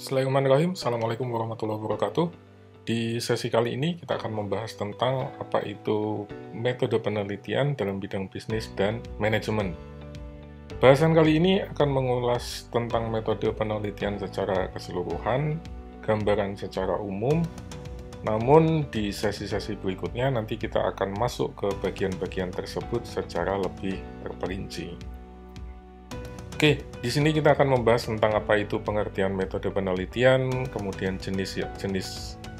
Bismillahirrahmanirrahim. Assalamualaikum warahmatullahi wabarakatuh. Di sesi kali ini kita akan membahas tentang apa itu metode penelitian dalam bidang bisnis dan manajemen. Bahasan kali ini akan mengulas tentang metode penelitian secara keseluruhan, gambaran secara umum, namun di sesi-sesi berikutnya nanti kita akan masuk ke bagian-bagian tersebut secara lebih terperinci. Oke, di sini kita akan membahas tentang apa itu pengertian metode penelitian, kemudian jenis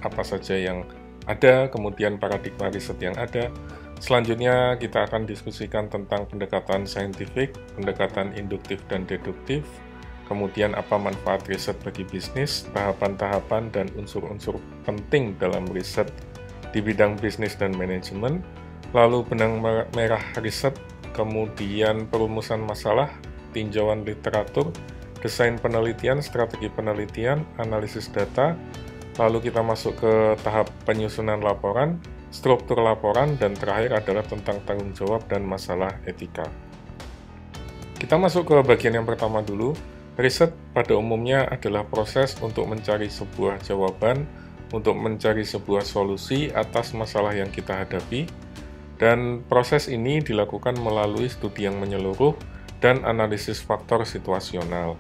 apa saja yang ada, kemudian paradigma riset yang ada. Selanjutnya kita akan diskusikan tentang pendekatan saintifik, pendekatan induktif dan deduktif, kemudian apa manfaat riset bagi bisnis, tahapan-tahapan dan unsur-unsur penting dalam riset di bidang bisnis dan manajemen, lalu benang merah riset, kemudian perumusan masalah, tinjauan literatur, desain penelitian, strategi penelitian, analisis data, lalu kita masuk ke tahap penyusunan laporan, struktur laporan, dan terakhir adalah tentang tanggung jawab dan masalah etika. Kita masuk ke bagian yang pertama dulu. Riset pada umumnya adalah proses untuk mencari sebuah jawaban, untuk mencari sebuah solusi atas masalah yang kita hadapi, dan proses ini dilakukan melalui studi yang menyeluruh dan analisis faktor situasional.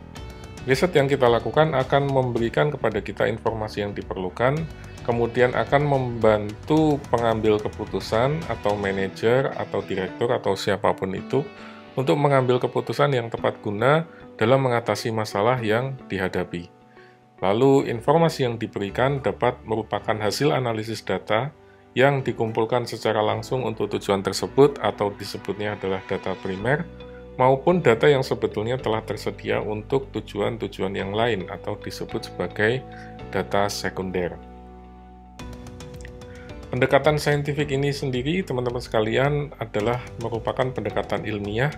Riset yang kita lakukan akan memberikan kepada kita informasi yang diperlukan, kemudian akan membantu pengambil keputusan atau manajer atau direktur atau siapapun itu untuk mengambil keputusan yang tepat guna dalam mengatasi masalah yang dihadapi. Lalu, informasi yang diberikan dapat merupakan hasil analisis data yang dikumpulkan secara langsung untuk tujuan tersebut atau disebutnya adalah data primer, maupun data yang sebetulnya telah tersedia untuk tujuan-tujuan yang lain atau disebut sebagai data sekunder. Pendekatan saintifik ini sendiri, teman-teman sekalian, adalah merupakan pendekatan ilmiah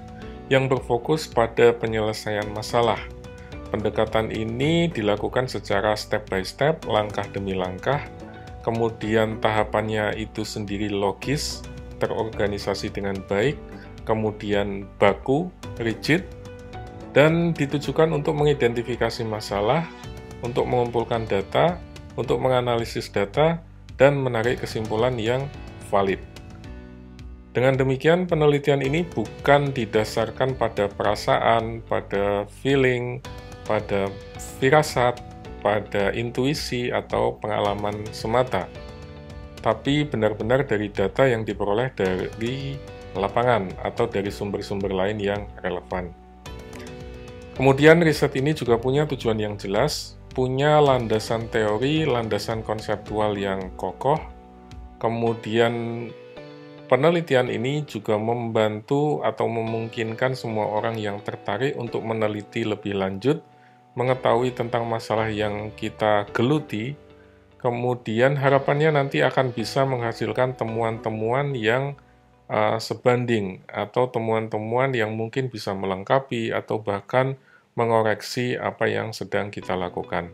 yang berfokus pada penyelesaian masalah. Pendekatan ini dilakukan secara step by step, langkah demi langkah, kemudian tahapannya itu sendiri logis, terorganisasi dengan baik, kemudian baku, rigid, dan ditujukan untuk mengidentifikasi masalah, untuk mengumpulkan data, untuk menganalisis data, dan menarik kesimpulan yang valid. Dengan demikian, penelitian ini bukan didasarkan pada perasaan, pada feeling, pada firasat, pada intuisi, atau pengalaman semata, tapi benar-benar dari data yang diperoleh dari lapangan atau dari sumber-sumber lain yang relevan. Kemudian riset ini juga punya tujuan yang jelas, punya landasan teori, landasan konseptual yang kokoh. Kemudian penelitian ini juga membantu atau memungkinkan semua orang yang tertarik untuk meneliti lebih lanjut, mengetahui tentang masalah yang kita geluti. Kemudian harapannya nanti akan bisa menghasilkan temuan-temuan yang sebanding atau temuan-temuan yang mungkin bisa melengkapi atau bahkan mengoreksi apa yang sedang kita lakukan.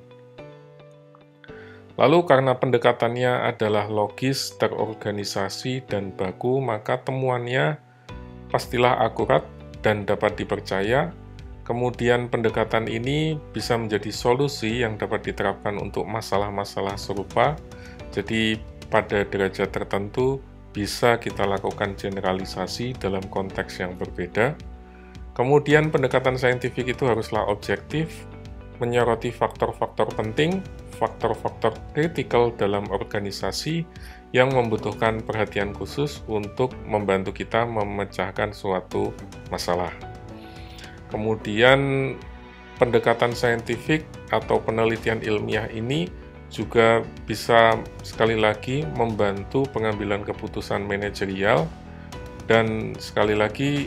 Lalu karena pendekatannya adalah logis, terorganisasi, dan baku, maka temuannya pastilah akurat dan dapat dipercaya. Kemudian pendekatan ini bisa menjadi solusi yang dapat diterapkan untuk masalah-masalah serupa. Jadi pada derajat tertentu bisa kita lakukan generalisasi dalam konteks yang berbeda. Kemudian pendekatan saintifik itu haruslah objektif, menyoroti faktor-faktor penting, faktor-faktor kritikal dalam organisasi yang membutuhkan perhatian khusus untuk membantu kita memecahkan suatu masalah. Kemudian pendekatan saintifik atau penelitian ilmiah ini juga bisa sekali lagi membantu pengambilan keputusan manajerial, dan sekali lagi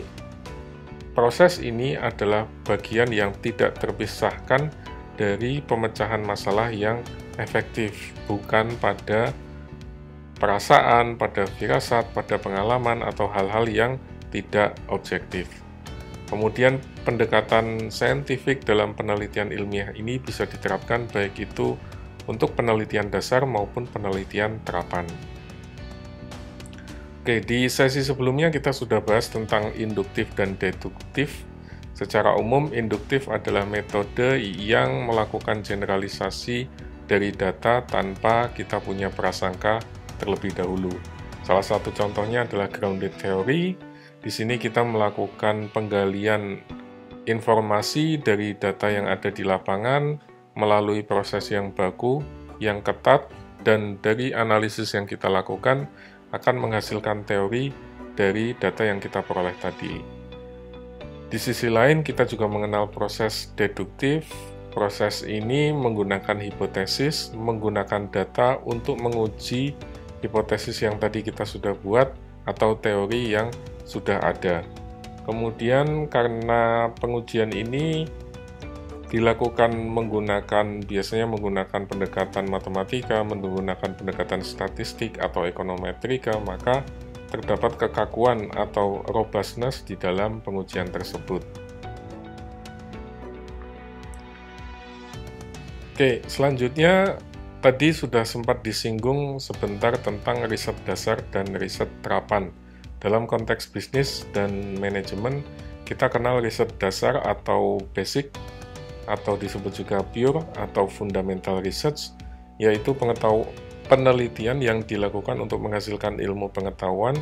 proses ini adalah bagian yang tidak terpisahkan dari pemecahan masalah yang efektif, bukan pada perasaan, pada firasat, pada pengalaman, atau hal-hal yang tidak objektif. Kemudian pendekatan saintifik dalam penelitian ilmiah ini bisa diterapkan baik itu untuk penelitian dasar maupun penelitian terapan. Oke, di sesi sebelumnya kita sudah bahas tentang induktif dan deduktif. Secara umum, induktif adalah metode yang melakukan generalisasi dari data tanpa kita punya prasangka terlebih dahulu. Salah satu contohnya adalah grounded theory. Di sini kita melakukan penggalian informasi dari data yang ada di lapangan melalui proses yang baku, yang ketat, dan dari analisis yang kita lakukan akan menghasilkan teori dari data yang kita peroleh tadi. Di sisi lain, kita juga mengenal proses deduktif. Proses ini menggunakan hipotesis, menggunakan data untuk menguji hipotesis yang tadi kita sudah buat atau teori yang sudah ada. Kemudian karena pengujian ini dilakukan biasanya menggunakan pendekatan matematika, menggunakan pendekatan statistik atau ekonometrika, maka terdapat kekakuan atau robustness di dalam pengujian tersebut. Oke, selanjutnya tadi sudah sempat disinggung sebentar tentang riset dasar dan riset terapan. Dalam konteks bisnis dan manajemen, kita kenal riset dasar atau basic, atau disebut juga pure atau fundamental research, yaitu penelitian yang dilakukan untuk menghasilkan ilmu pengetahuan,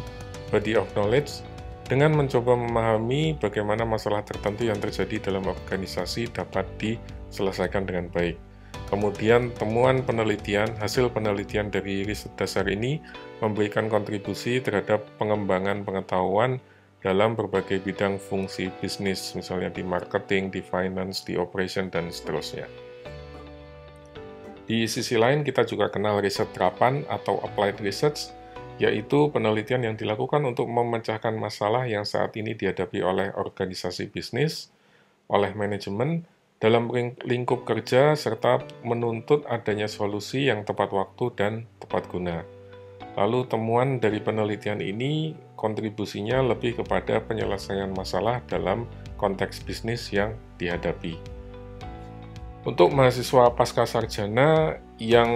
body of knowledge, dengan mencoba memahami bagaimana masalah tertentu yang terjadi dalam organisasi dapat diselesaikan dengan baik. Kemudian temuan penelitian, hasil penelitian dari riset dasar ini memberikan kontribusi terhadap pengembangan pengetahuan dalam berbagai bidang fungsi bisnis, misalnya di marketing, di finance, di operation, dan seterusnya. Di sisi lain, kita juga kenal riset terapan atau applied research, yaitu penelitian yang dilakukan untuk memecahkan masalah yang saat ini dihadapi oleh organisasi bisnis, oleh manajemen, dalam lingkup kerja, serta menuntut adanya solusi yang tepat waktu dan tepat guna. Lalu temuan dari penelitian ini kontribusinya lebih kepada penyelesaian masalah dalam konteks bisnis yang dihadapi. Untuk mahasiswa pasca sarjana yang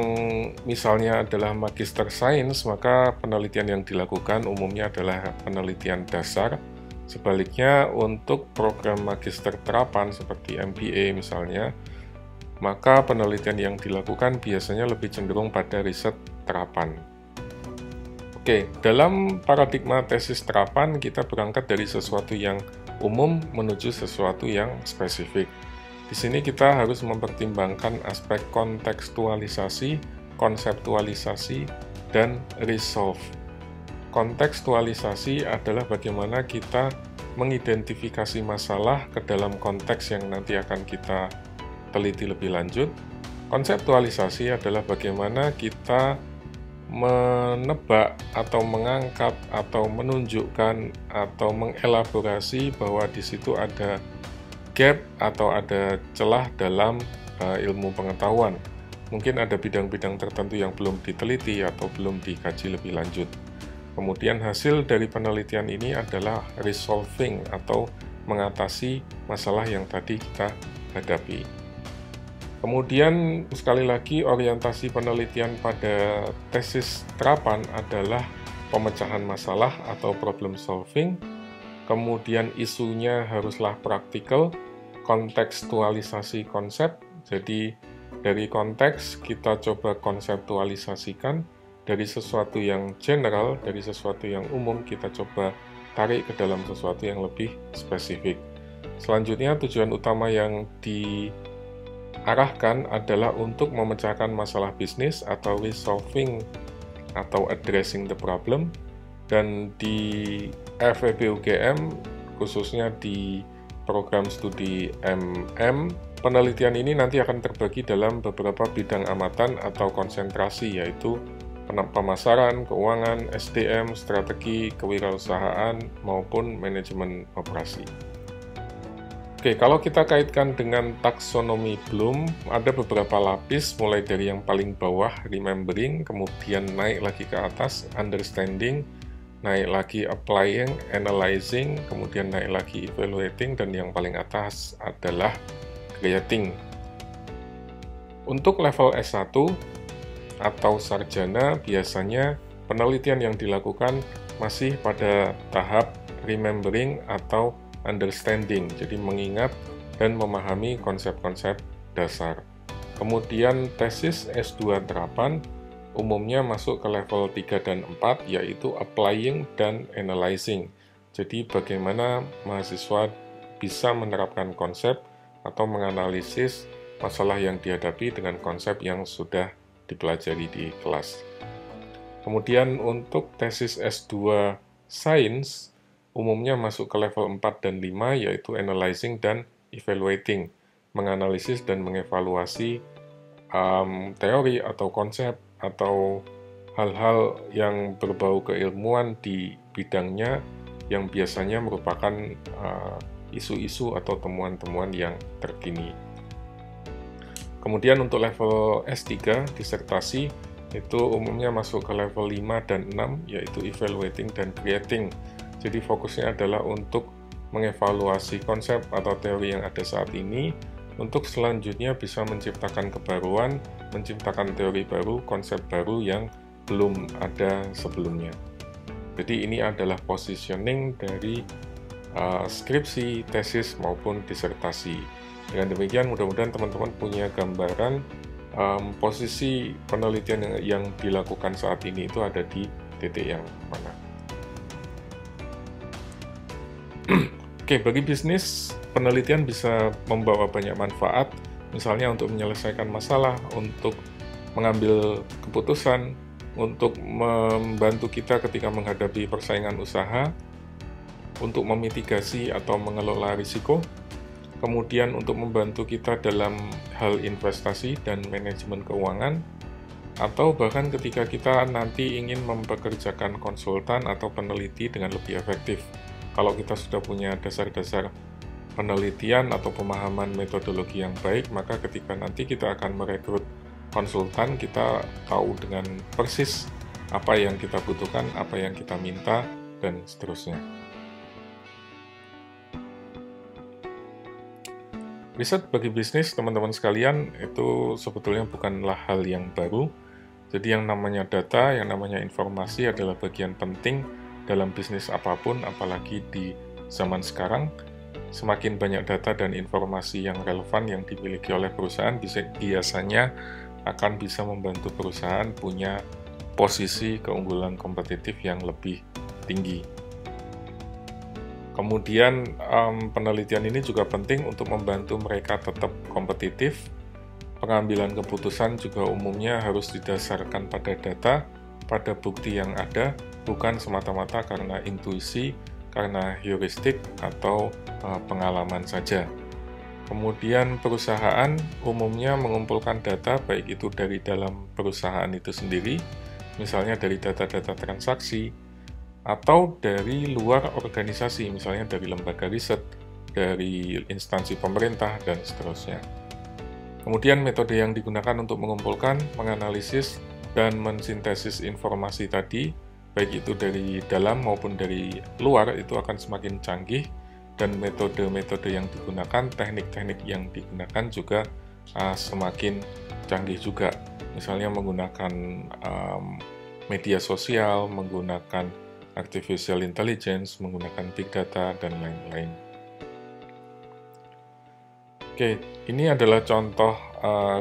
misalnya adalah magister sains, maka penelitian yang dilakukan umumnya adalah penelitian dasar. Sebaliknya, untuk program magister terapan seperti MBA misalnya, maka penelitian yang dilakukan biasanya lebih cenderung pada riset terapan. Oke, dalam paradigma tesis terapan, kita berangkat dari sesuatu yang umum menuju sesuatu yang spesifik. Di sini kita harus mempertimbangkan aspek kontekstualisasi, konseptualisasi, dan resolve. Kontekstualisasi adalah bagaimana kita mengidentifikasi masalah ke dalam konteks yang nanti akan kita teliti lebih lanjut. Konseptualisasi adalah bagaimana kita menebak atau mengangkat atau menunjukkan atau mengelaborasi bahwa di situ ada gap atau ada celah dalam ilmu pengetahuan. Mungkin ada bidang-bidang tertentu yang belum diteliti atau belum dikaji lebih lanjut. Kemudian hasil dari penelitian ini adalah resolving atau mengatasi masalah yang tadi kita hadapi. Kemudian sekali lagi orientasi penelitian pada tesis terapan adalah pemecahan masalah atau problem solving. Kemudian isunya haruslah praktikal, kontekstualisasi konsep. Jadi dari konteks kita coba konseptualisasikan, dari sesuatu yang general, dari sesuatu yang umum kita coba tarik ke dalam sesuatu yang lebih spesifik. Selanjutnya tujuan utama yang diarahkan adalah untuk memecahkan masalah bisnis atau resolving atau addressing the problem. Dan di FEB UGM, khususnya di program studi MM, penelitian ini nanti akan terbagi dalam beberapa bidang amatan atau konsentrasi, yaitu pemasaran, keuangan, SDM, strategi, kewirausahaan, maupun manajemen operasi. Oke, kalau kita kaitkan dengan taksonomi Bloom, ada beberapa lapis, mulai dari yang paling bawah, remembering, kemudian naik lagi ke atas, understanding, naik lagi applying, analyzing, kemudian naik lagi evaluating, dan yang paling atas adalah creating. Untuk level S1 atau sarjana, biasanya penelitian yang dilakukan masih pada tahap remembering atau understanding, jadi mengingat dan memahami konsep-konsep dasar. Kemudian tesis S2 terapan umumnya masuk ke level 3 dan 4, yaitu applying dan analyzing. Jadi bagaimana mahasiswa bisa menerapkan konsep atau menganalisis masalah yang dihadapi dengan konsep yang sudah dipelajari di kelas. Kemudian untuk tesis S2 Science umumnya masuk ke level 4 dan 5, yaitu analyzing dan evaluating, menganalisis dan mengevaluasi teori atau konsep atau hal-hal yang berbau keilmuan di bidangnya yang biasanya merupakan isu-isu atau temuan-temuan yang terkini. Kemudian untuk level S3, disertasi, itu umumnya masuk ke level 5 dan 6, yaitu evaluating dan creating. Jadi fokusnya adalah untuk mengevaluasi konsep atau teori yang ada saat ini, untuk selanjutnya bisa menciptakan kebaruan, menciptakan teori baru, konsep baru yang belum ada sebelumnya. Jadi ini adalah positioning dari skripsi, tesis, maupun disertasi. Dengan demikian, mudah-mudahan teman-teman punya gambaran posisi penelitian yang dilakukan saat ini itu ada di titik yang mana. Oke, bagi bisnis, penelitian bisa membawa banyak manfaat, misalnya untuk menyelesaikan masalah, untuk mengambil keputusan, untuk membantu kita ketika menghadapi persaingan usaha, untuk memitigasi atau mengelola risiko, kemudian untuk membantu kita dalam hal investasi dan manajemen keuangan, atau bahkan ketika kita nanti ingin mempekerjakan konsultan atau peneliti dengan lebih efektif. Kalau kita sudah punya dasar-dasar penelitian atau pemahaman metodologi yang baik, maka ketika nanti kita akan merekrut konsultan, kita tahu dengan persis apa yang kita butuhkan, apa yang kita minta, dan seterusnya. Riset bagi bisnis, teman-teman sekalian, itu sebetulnya bukanlah hal yang baru. Jadi yang namanya data, yang namanya informasi adalah bagian penting dalam bisnis apapun, apalagi di zaman sekarang. Semakin banyak data dan informasi yang relevan yang dimiliki oleh perusahaan, biasanya akan bisa membantu perusahaan punya posisi keunggulan kompetitif yang lebih tinggi. Kemudian penelitian ini juga penting untuk membantu mereka tetap kompetitif. Pengambilan keputusan juga umumnya harus didasarkan pada data, pada bukti yang ada, bukan semata-mata karena intuisi, karena heuristik atau pengalaman saja. Kemudian perusahaan umumnya mengumpulkan data, baik itu dari dalam perusahaan itu sendiri, misalnya dari data-data transaksi, atau dari luar organisasi, misalnya dari lembaga riset, dari instansi pemerintah, dan seterusnya. Kemudian metode yang digunakan untuk mengumpulkan, menganalisis, dan mensintesis informasi tadi, baik itu dari dalam maupun dari luar, itu akan semakin canggih, dan metode-metode yang digunakan, teknik-teknik yang digunakan juga semakin canggih juga. Misalnya menggunakan media sosial, menggunakan artificial intelligence, menggunakan big data, dan lain-lain. Oke, ini adalah contoh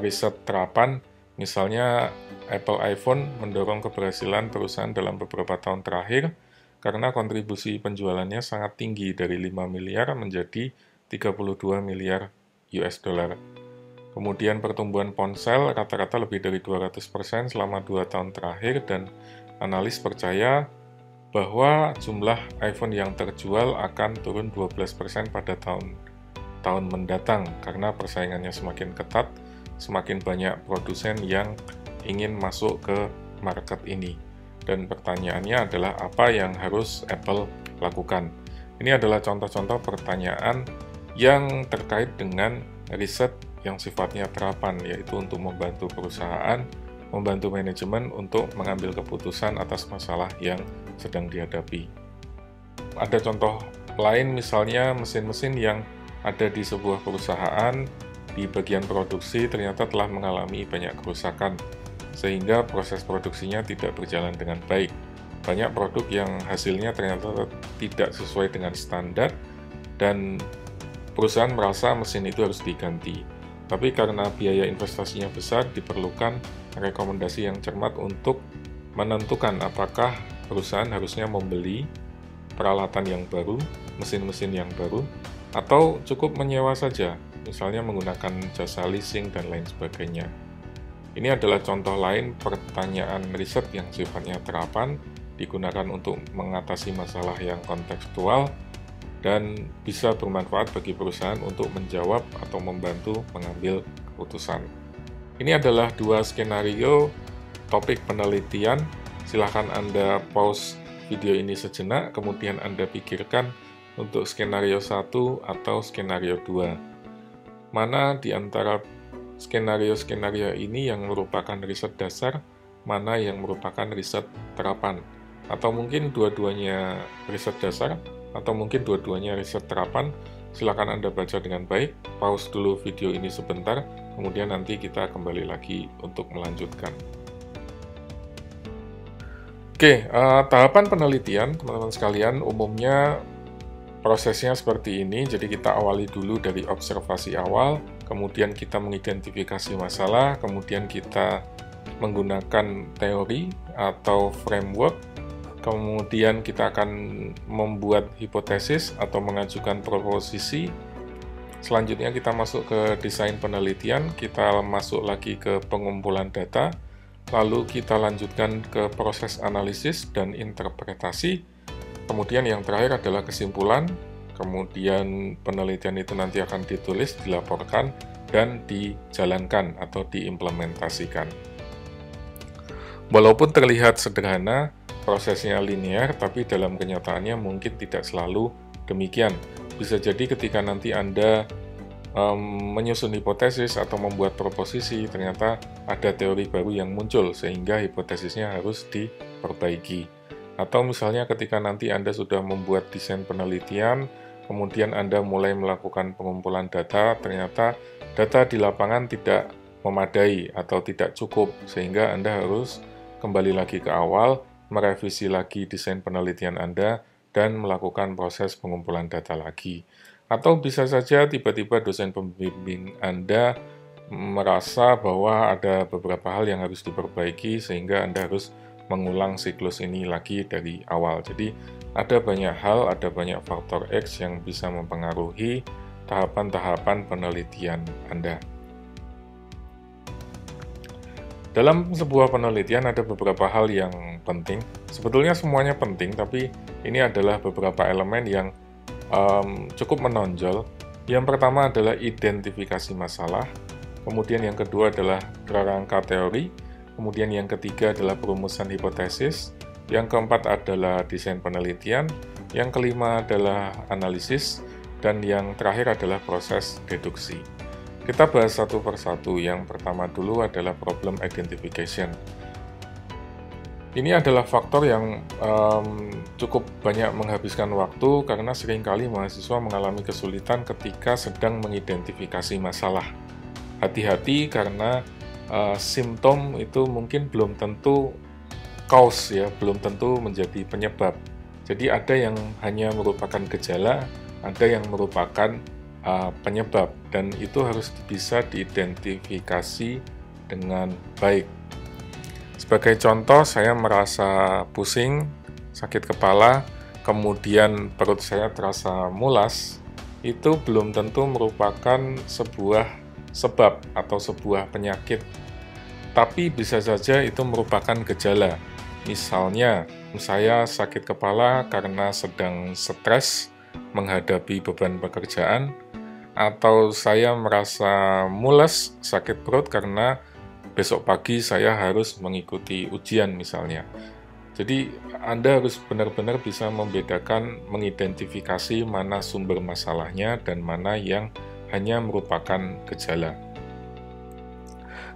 riset terapan. Misalnya Apple iPhone mendorong keberhasilan perusahaan dalam beberapa tahun terakhir karena kontribusi penjualannya sangat tinggi dari 5 miliar menjadi 32 miliar US dollar. Kemudian pertumbuhan ponsel rata-rata lebih dari 200% selama 2 tahun terakhir, dan analis percaya bahwa jumlah iPhone yang terjual akan turun 12% pada tahun mendatang karena persaingannya semakin ketat, semakin banyak produsen yang ingin masuk ke market ini. Dan pertanyaannya adalah apa yang harus Apple lakukan? Ini adalah contoh-contoh pertanyaan yang terkait dengan riset yang sifatnya terapan, yaitu untuk membantu perusahaan, membantu manajemen untuk mengambil keputusan atas masalah yang sedang dihadapi. Ada contoh lain, misalnya mesin-mesin yang ada di sebuah perusahaan, di bagian produksi ternyata telah mengalami banyak kerusakan, sehingga proses produksinya tidak berjalan dengan baik. Banyak produk yang hasilnya ternyata tidak sesuai dengan standar, dan perusahaan merasa mesin itu harus diganti. Tapi karena biaya investasinya besar, diperlukan rekomendasi yang cermat untuk menentukan apakah perusahaan harusnya membeli peralatan yang baru, mesin-mesin yang baru, atau cukup menyewa saja, misalnya menggunakan jasa leasing dan lain sebagainya. Ini adalah contoh lain pertanyaan riset yang sifatnya terapan, digunakan untuk mengatasi masalah yang kontekstual, dan bisa bermanfaat bagi perusahaan untuk menjawab atau membantu mengambil keputusan. Ini adalah dua skenario topik penelitian. Silahkan Anda pause video ini sejenak, kemudian Anda pikirkan untuk skenario 1 atau skenario 2. Mana di antara skenario-skenario ini yang merupakan riset dasar, mana yang merupakan riset terapan. Atau mungkin dua-duanya riset dasar, atau mungkin dua-duanya riset terapan. Silakan Anda baca dengan baik, pause dulu video ini sebentar, kemudian nanti kita kembali lagi untuk melanjutkan. Oke, tahapan penelitian, teman-teman sekalian, umumnya prosesnya seperti ini. Jadi kita awali dulu dari observasi awal, kemudian kita mengidentifikasi masalah, kemudian kita menggunakan teori atau framework, kemudian kita akan membuat hipotesis atau mengajukan proposisi. Selanjutnya kita masuk ke desain penelitian, kita masuk lagi ke pengumpulan data, lalu kita lanjutkan ke proses analisis dan interpretasi. Kemudian yang terakhir adalah kesimpulan, kemudian penelitian itu nanti akan ditulis, dilaporkan, dan dijalankan atau diimplementasikan. Walaupun terlihat sederhana, prosesnya linear, tapi dalam kenyataannya mungkin tidak selalu demikian. Bisa jadi ketika nanti Anda menyusun hipotesis atau membuat proposisi, ternyata ada teori baru yang muncul, sehingga hipotesisnya harus diperbaiki. Atau misalnya ketika nanti Anda sudah membuat desain penelitian, kemudian Anda mulai melakukan pengumpulan data, ternyata data di lapangan tidak memadai atau tidak cukup, sehingga Anda harus kembali lagi ke awal, merevisi lagi desain penelitian Anda, dan melakukan proses pengumpulan data lagi. Atau bisa saja tiba-tiba dosen pembimbing Anda merasa bahwa ada beberapa hal yang harus diperbaiki, sehingga Anda harus mengulang siklus ini lagi dari awal. Jadi ada banyak hal, ada banyak faktor X yang bisa mempengaruhi tahapan-tahapan penelitian Anda. Dalam sebuah penelitian ada beberapa hal yang penting. Sebetulnya semuanya penting, tapi ini adalah beberapa elemen yang cukup menonjol. Yang pertama adalah identifikasi masalah, kemudian yang kedua adalah kerangka teori, kemudian yang ketiga adalah perumusan hipotesis, yang keempat adalah desain penelitian, yang kelima adalah analisis, dan yang terakhir adalah proses deduksi. Kita bahas satu persatu. Yang pertama dulu adalah problem identification. Ini adalah faktor yang cukup banyak menghabiskan waktu karena seringkali mahasiswa mengalami kesulitan ketika sedang mengidentifikasi masalah. Hati-hati karena simptom itu mungkin belum tentu cause, ya, belum tentu menjadi penyebab. Jadi ada yang hanya merupakan gejala, ada yang merupakan penyebab, dan itu harus bisa diidentifikasi dengan baik. Sebagai contoh, saya merasa pusing, sakit kepala, kemudian perut saya terasa mulas, itu belum tentu merupakan sebuah sebab atau sebuah penyakit, tapi bisa saja itu merupakan gejala. Misalnya, saya sakit kepala karena sedang stres menghadapi beban pekerjaan, atau saya merasa mules, sakit perut karena besok pagi saya harus mengikuti ujian misalnya. Jadi Anda harus benar-benar bisa membedakan, mengidentifikasi mana sumber masalahnya dan mana yang hanya merupakan gejala.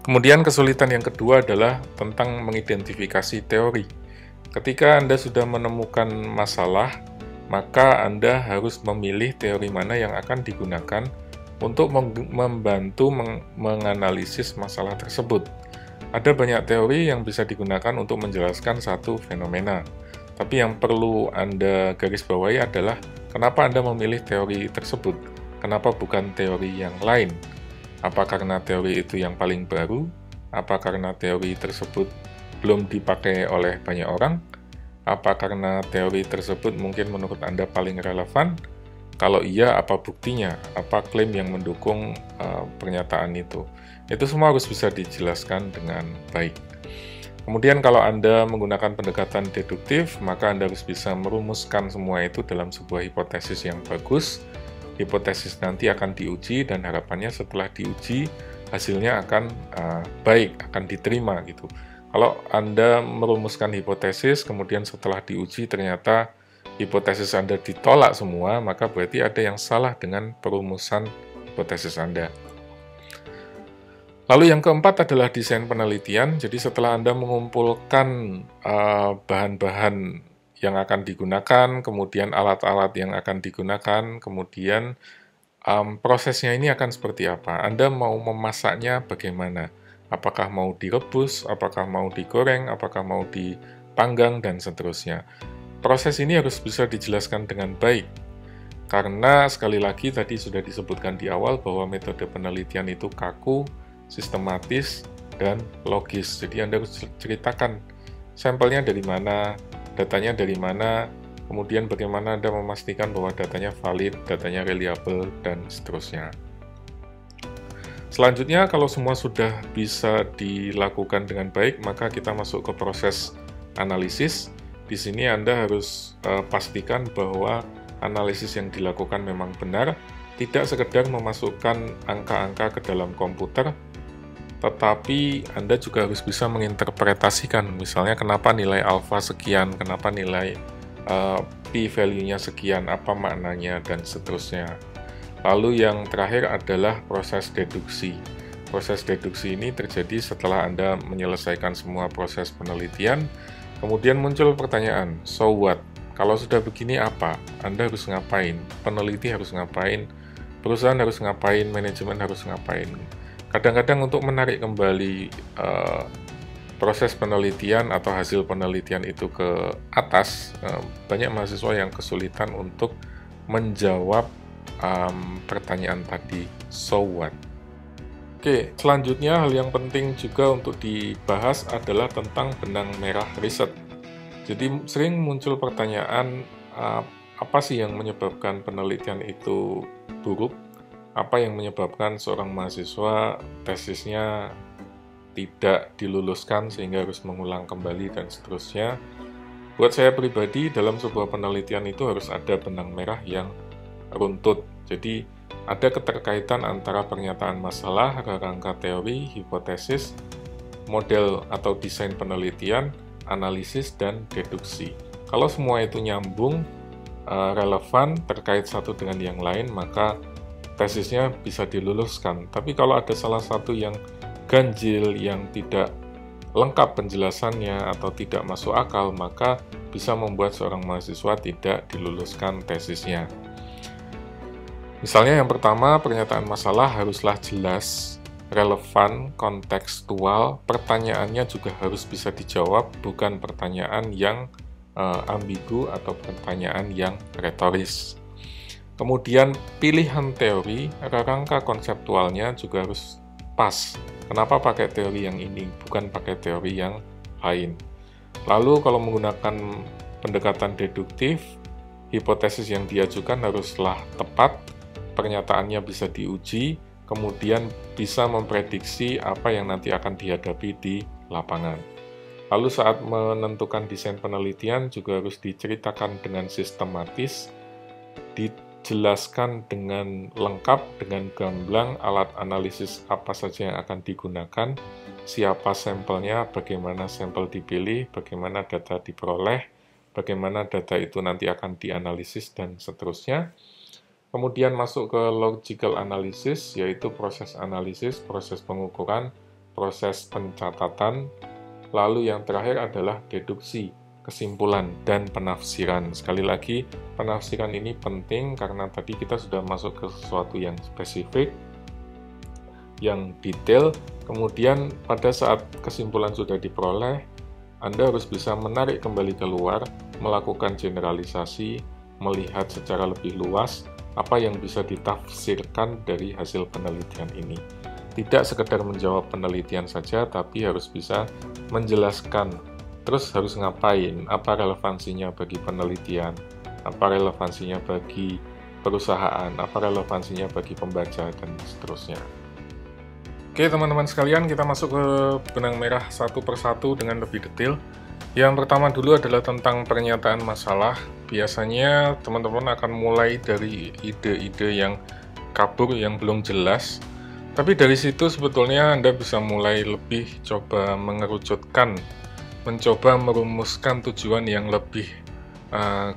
Kemudian kesulitan yang kedua adalah tentang mengidentifikasi teori. Ketika Anda sudah menemukan masalah, maka Anda harus memilih teori mana yang akan digunakan untuk membantu menganalisis masalah tersebut. Ada banyak teori yang bisa digunakan untuk menjelaskan satu fenomena. Tapi yang perlu Anda garis bawahi adalah kenapa Anda memilih teori tersebut, kenapa bukan teori yang lain. Apa karena teori itu yang paling baru? Apa karena teori tersebut belum dipakai oleh banyak orang? Apa karena teori tersebut mungkin menurut Anda paling relevan? Kalau iya, apa buktinya? Apa klaim yang mendukung pernyataan itu? Itu semua harus bisa dijelaskan dengan baik. Kemudian kalau Anda menggunakan pendekatan deduktif, maka Anda harus bisa merumuskan semua itu dalam sebuah hipotesis yang bagus. Hipotesis nanti akan diuji dan harapannya setelah diuji, hasilnya akan baik, akan diterima gitu. Kalau Anda merumuskan hipotesis, kemudian setelah diuji ternyata hipotesis Anda ditolak semua, maka berarti ada yang salah dengan perumusan hipotesis Anda. Lalu yang keempat adalah desain penelitian. Jadi setelah Anda mengumpulkan bahan-bahan yang akan digunakan, kemudian alat-alat yang akan digunakan, kemudian prosesnya ini akan seperti apa? Anda mau memasaknya bagaimana? Apakah mau direbus, apakah mau digoreng, apakah mau dipanggang, dan seterusnya. Proses ini harus bisa dijelaskan dengan baik, karena sekali lagi tadi sudah disebutkan di awal bahwa metode penelitian itu kaku, sistematis, dan logis. Jadi Anda harus ceritakan sampelnya dari mana, datanya dari mana, kemudian bagaimana Anda memastikan bahwa datanya valid, datanya reliable, dan seterusnya. Selanjutnya, kalau semua sudah bisa dilakukan dengan baik, maka kita masuk ke proses analisis. Di sini Anda harus pastikan bahwa analisis yang dilakukan memang benar, tidak sekedar memasukkan angka-angka ke dalam komputer, tetapi Anda juga harus bisa menginterpretasikan, misalnya kenapa nilai alfa sekian, kenapa nilai p-value-nya sekian, apa maknanya, dan seterusnya. Lalu yang terakhir adalah proses deduksi. Proses deduksi ini terjadi setelah Anda menyelesaikan semua proses penelitian. Kemudian muncul pertanyaan, so what? Kalau sudah begini apa? Anda harus ngapain? Peneliti harus ngapain? Perusahaan harus ngapain? Manajemen harus ngapain? Kadang-kadang untuk menarik kembali proses penelitian atau hasil penelitian itu ke atas, banyak mahasiswa yang kesulitan untuk menjawab pertanyaan tadi, so what? Oke, selanjutnya hal yang penting juga untuk dibahas adalah tentang benang merah riset. Jadi sering muncul pertanyaan, apa sih yang menyebabkan penelitian itu buruk? Apa yang menyebabkan seorang mahasiswa tesisnya tidak diluluskan sehingga harus mengulang kembali dan seterusnya? Buat saya pribadi, dalam sebuah penelitian itu harus ada benang merah yang runtut. Jadi ada keterkaitan antara pernyataan masalah, rangka teori, hipotesis, model atau desain penelitian, analisis, dan deduksi. Kalau semua itu nyambung, relevan, terkait satu dengan yang lain, maka tesisnya bisa diluluskan. Tapi kalau ada salah satu yang ganjil, yang tidak lengkap penjelasannya atau tidak masuk akal, maka bisa membuat seorang mahasiswa tidak diluluskan tesisnya. Misalnya yang pertama, pernyataan masalah haruslah jelas, relevan, kontekstual, pertanyaannya juga harus bisa dijawab, bukan pertanyaan yang ambigu atau pertanyaan yang retoris. Kemudian pilihan teori, rangka konseptualnya juga harus pas. Kenapa pakai teori yang ini, bukan pakai teori yang lain. Lalu kalau menggunakan pendekatan deduktif, hipotesis yang diajukan haruslah tepat, pernyataannya bisa diuji, kemudian bisa memprediksi apa yang nanti akan dihadapi di lapangan. Lalu saat menentukan desain penelitian juga harus diceritakan dengan sistematis, dijelaskan dengan lengkap, dengan gamblang alat analisis apa saja yang akan digunakan, siapa sampelnya, bagaimana sampel dipilih, bagaimana data diperoleh, bagaimana data itu nanti akan dianalisis, dan seterusnya. Kemudian masuk ke logical analysis, yaitu proses analisis, proses pengukuran, proses pencatatan. Lalu yang terakhir adalah deduksi, kesimpulan, dan penafsiran. Sekali lagi, penafsiran ini penting karena tadi kita sudah masuk ke sesuatu yang spesifik, yang detail. Kemudian pada saat kesimpulan sudah diperoleh, Anda harus bisa menarik kembali keluar, melakukan generalisasi, melihat secara lebih luas apa yang bisa ditafsirkan dari hasil penelitian ini. Tidak sekedar menjawab penelitian saja, tapi harus bisa menjelaskan, terus harus ngapain, apa relevansinya bagi penelitian, apa relevansinya bagi perusahaan, apa relevansinya bagi pembaca, dan seterusnya. Oke teman-teman sekalian, kita masuk ke benang merah satu persatu dengan lebih detail. Yang pertama dulu adalah tentang pernyataan masalah. Biasanya teman-teman akan mulai dari ide-ide yang kabur, yang belum jelas. Tapi dari situ sebetulnya Anda bisa mulai lebih coba mengerucutkan, mencoba merumuskan tujuan yang lebih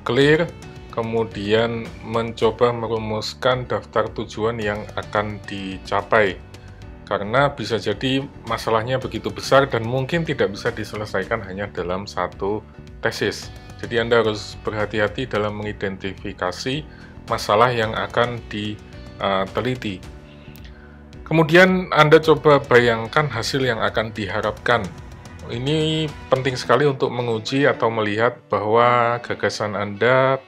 clear, kemudian mencoba merumuskan daftar tujuan yang akan dicapai. Karena bisa jadi masalahnya begitu besar dan mungkin tidak bisa diselesaikan hanya dalam satu tesis. Jadi Anda harus berhati-hati dalam mengidentifikasi masalah yang akan diteliti. Kemudian Anda coba bayangkan hasil yang akan diharapkan. Ini penting sekali untuk menguji atau melihat bahwa gagasan Anda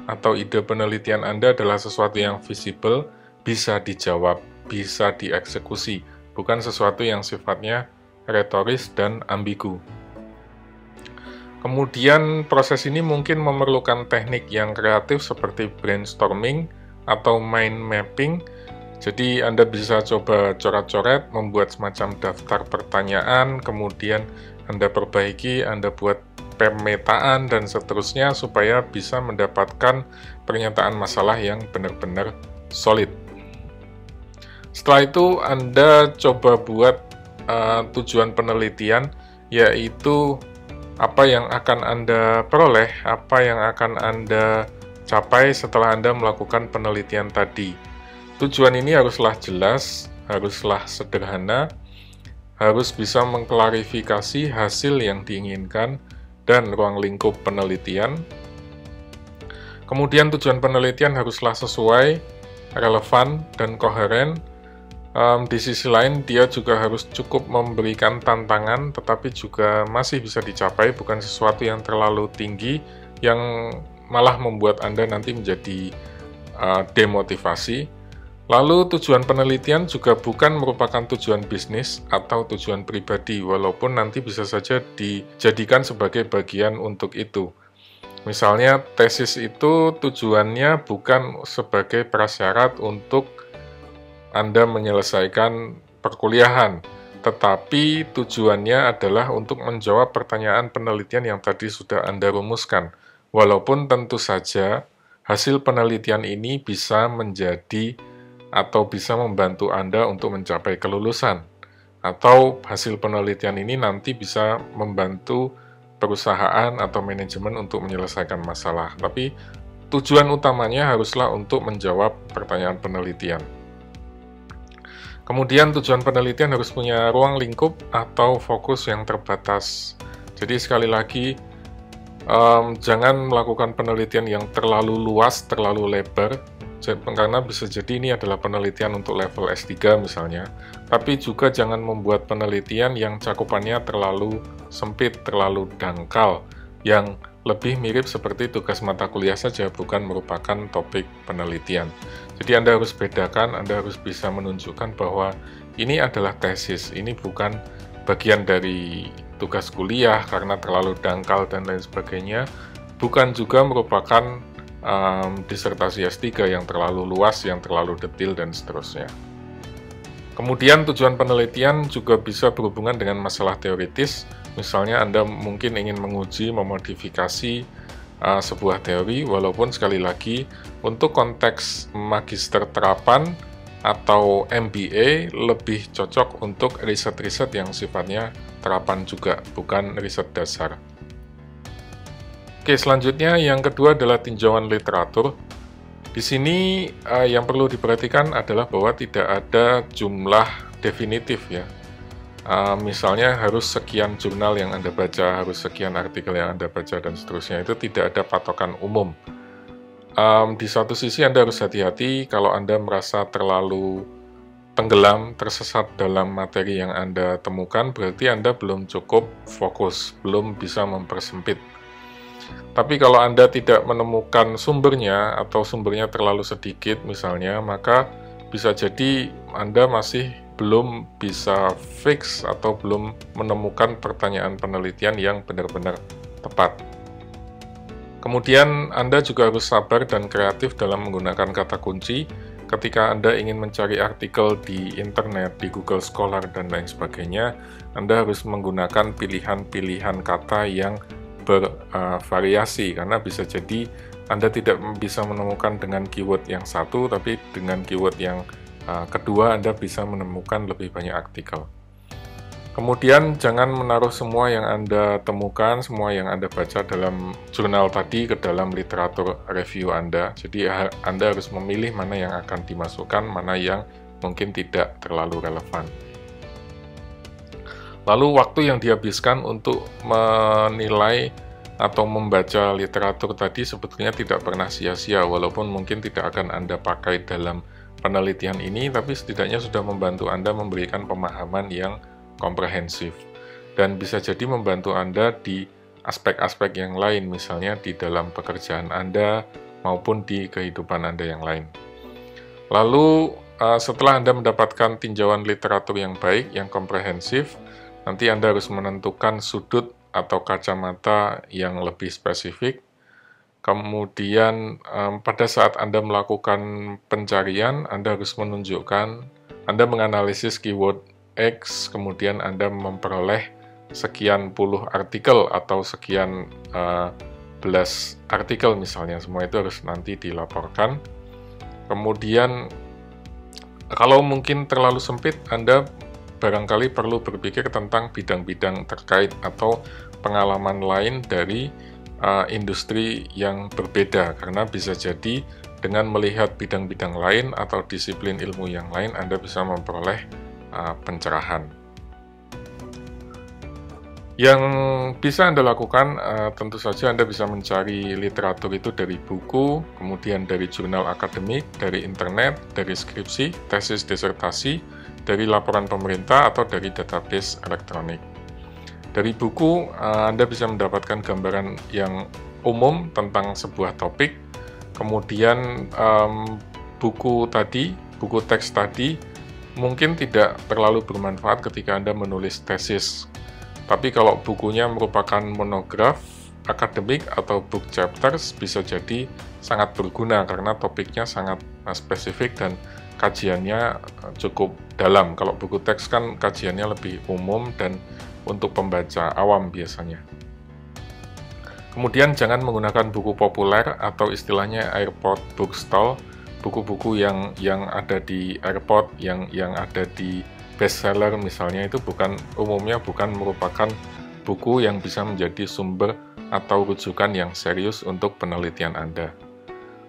atau ide penelitian Anda adalah sesuatu yang visible, bisa dijawab, bisa dieksekusi, bukan sesuatu yang sifatnya retoris dan ambigu. Kemudian proses ini mungkin memerlukan teknik yang kreatif seperti brainstorming atau mind mapping. Jadi Anda bisa coba coret-coret, membuat semacam daftar pertanyaan, kemudian Anda perbaiki, Anda buat pemetaan, dan seterusnya supaya bisa mendapatkan pernyataan masalah yang benar-benar solid. Setelah itu Anda coba buat tujuan penelitian, yaitu apa yang akan Anda peroleh, apa yang akan Anda capai setelah Anda melakukan penelitian tadi. Tujuan ini haruslah jelas, haruslah sederhana, harus bisa mengklarifikasi hasil yang diinginkan dan ruang lingkup penelitian. Kemudian tujuan penelitian haruslah sesuai, relevan, dan koheren. Di sisi lain, dia juga harus cukup memberikan tantangan, tetapi juga masih bisa dicapai, bukan sesuatu yang terlalu tinggi, yang malah membuat Anda nanti menjadi demotivasi. Lalu tujuan penelitian juga bukan merupakan tujuan bisnis atau tujuan pribadi, walaupun nanti bisa saja dijadikan sebagai bagian untuk itu. Misalnya tesis itu tujuannya bukan sebagai prasyarat untuk Anda menyelesaikan perkuliahan, tetapi tujuannya adalah untuk menjawab pertanyaan penelitian yang tadi sudah Anda rumuskan. Walaupun tentu saja hasil penelitian ini bisa menjadi atau bisa membantu Anda untuk mencapai kelulusan, atau hasil penelitian ini nanti bisa membantu perusahaan atau manajemen untuk menyelesaikan masalah. Tapi tujuan utamanya haruslah untuk menjawab pertanyaan penelitian. Kemudian tujuan penelitian harus punya ruang lingkup atau fokus yang terbatas. Jadi sekali lagi, jangan melakukan penelitian yang terlalu luas, terlalu lebar, karena bisa jadi ini adalah penelitian untuk level S3 misalnya, tapi juga jangan membuat penelitian yang cakupannya terlalu sempit, terlalu dangkal, yang lebih mirip seperti tugas mata kuliah saja, bukan merupakan topik penelitian. Jadi Anda harus bedakan, Anda harus bisa menunjukkan bahwa ini adalah tesis, ini bukan bagian dari tugas kuliah karena terlalu dangkal dan lain sebagainya, bukan juga merupakan disertasi S3 yang terlalu luas, yang terlalu detail, dan seterusnya. Kemudian tujuan penelitian juga bisa berhubungan dengan masalah teoritis. Misalnya Anda mungkin ingin menguji, memodifikasi sebuah teori, walaupun sekali lagi untuk konteks magister terapan atau MBA lebih cocok untuk riset-riset yang sifatnya terapan juga, bukan riset dasar. Oke, selanjutnya yang kedua adalah tinjauan literatur. Di sini yang perlu diperhatikan adalah bahwa tidak ada jumlah definitif ya. Misalnya harus sekian jurnal yang Anda baca, harus sekian artikel yang Anda baca, dan seterusnya. Itu tidak ada patokan umum. Di satu sisi Anda harus hati-hati kalau Anda merasa terlalu tenggelam, tersesat dalam materi yang Anda temukan, berarti Anda belum cukup fokus, belum bisa mempersempit. Tapi kalau Anda tidak menemukan sumbernya atau sumbernya terlalu sedikit misalnya, maka bisa jadi Anda masih belum bisa fix atau belum menemukan pertanyaan penelitian yang benar-benar tepat. Kemudian Anda juga harus sabar dan kreatif dalam menggunakan kata kunci ketika Anda ingin mencari artikel di internet, di Google Scholar, dan lain sebagainya. Anda harus menggunakan pilihan-pilihan kata yang bervariasi, karena bisa jadi Anda tidak bisa menemukan dengan keyword yang satu, tapi dengan keyword yang kedua Anda bisa menemukan lebih banyak artikel. Kemudian jangan menaruh semua yang Anda temukan, semua yang Anda baca dalam jurnal tadi ke dalam literatur review Anda. Jadi Anda harus memilih mana yang akan dimasukkan, mana yang mungkin tidak terlalu relevan. Lalu waktu yang dihabiskan untuk menilai atau membaca literatur tadi sebetulnya tidak pernah sia-sia, walaupun mungkin tidak akan Anda pakai dalam penelitian ini, tapi setidaknya sudah membantu Anda memberikan pemahaman yang komprehensif, dan bisa jadi membantu Anda di aspek-aspek yang lain, misalnya di dalam pekerjaan Anda maupun di kehidupan Anda yang lain. Lalu setelah Anda mendapatkan tinjauan literatur yang baik, yang komprehensif, nanti Anda harus menentukan sudut atau kacamata yang lebih spesifik. Kemudian pada saat Anda melakukan pencarian, Anda harus menunjukkan, Anda menganalisis keyword X, kemudian Anda memperoleh sekian puluh artikel atau sekian belas artikel misalnya, semua itu harus nanti dilaporkan. Kemudian kalau mungkin terlalu sempit, Anda barangkali perlu berpikir tentang bidang-bidang terkait atau pengalaman lain dari industri yang berbeda, karena bisa jadi dengan melihat bidang-bidang lain atau disiplin ilmu yang lain, Anda bisa memperoleh pencerahan. Yang bisa Anda lakukan, tentu saja Anda bisa mencari literatur itu dari buku, kemudian dari jurnal akademik, dari internet, dari skripsi, tesis disertasi, dari laporan pemerintah, atau dari database elektronik. Dari buku, Anda bisa mendapatkan gambaran yang umum tentang sebuah topik, kemudian buku teks tadi, mungkin tidak terlalu bermanfaat ketika Anda menulis tesis. Tapi kalau bukunya merupakan monograf, akademik, atau book chapters, bisa jadi sangat berguna karena topiknya sangat spesifik dan kajiannya cukup dalam. Kalau buku teks kan kajiannya lebih umum dan untuk pembaca awam biasanya. Kemudian jangan menggunakan buku populer atau istilahnya airport bookstall, buku-buku yang ada di airport, yang ada di bestseller misalnya, itu umumnya bukan merupakan buku yang bisa menjadi sumber atau rujukan yang serius untuk penelitian Anda.